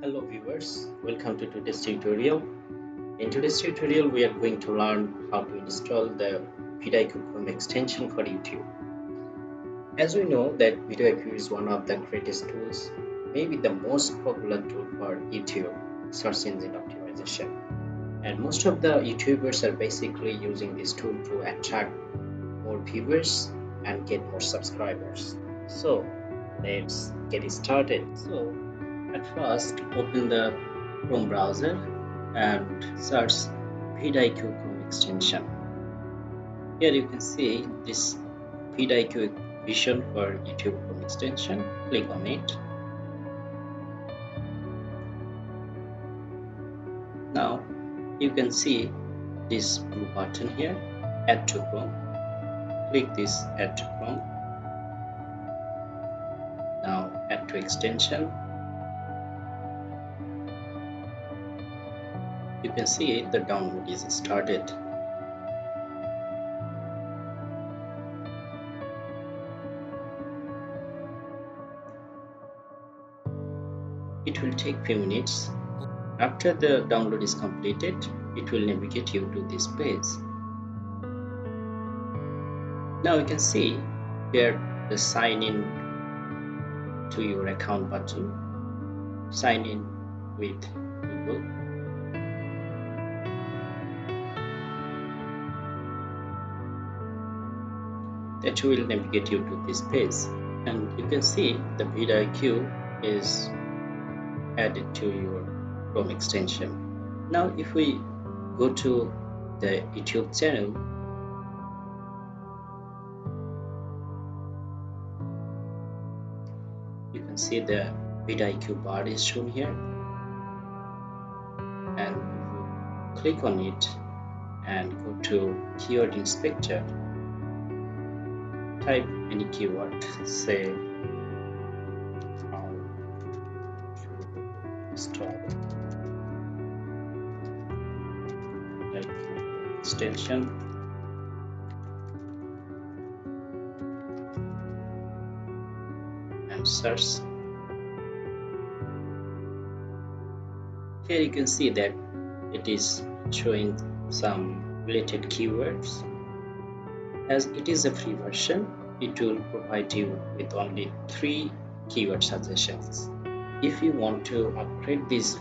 Hello viewers, welcome to today's tutorial. In today's tutorial, we are going to learn how to install the Vidiq Chrome extension for YouTube. As we know that Vidiq is one of the greatest tools, maybe the most popular tool for YouTube search engine optimization. And most of the YouTubers are basically using this tool to attract more viewers and get more subscribers. So let's get started. So at first, open the Chrome browser and search Vidiq Chrome extension. Here you can see this Vidiq Vision for YouTube Chrome extension. Click on it. Now you can see this blue button here, Add to Chrome. Click this Add to Chrome. Now Add to extension. You can see the download is started. It will take few minutes. After the download is completed, it will navigate you to this page. Now you can see here the sign in to your account button. Sign in with Google. That will navigate you to this page, and you can see the Vidiq is added to your Chrome extension. Now if we go to the YouTube channel, you can see the Vidiq bar is shown here, and if you click on it and go to keyword inspector, type any keyword, say how to install extension. And search. Here you can see that it is showing some related keywords. As it is a free version, it will provide you with only 3 keyword suggestions. If you want to upgrade this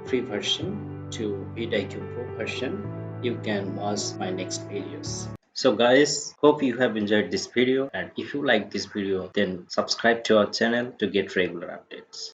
free version to Vidiq Pro version, you can watch my next videos. So guys, hope you have enjoyed this video, and if you like this video, then subscribe to our channel to get regular updates.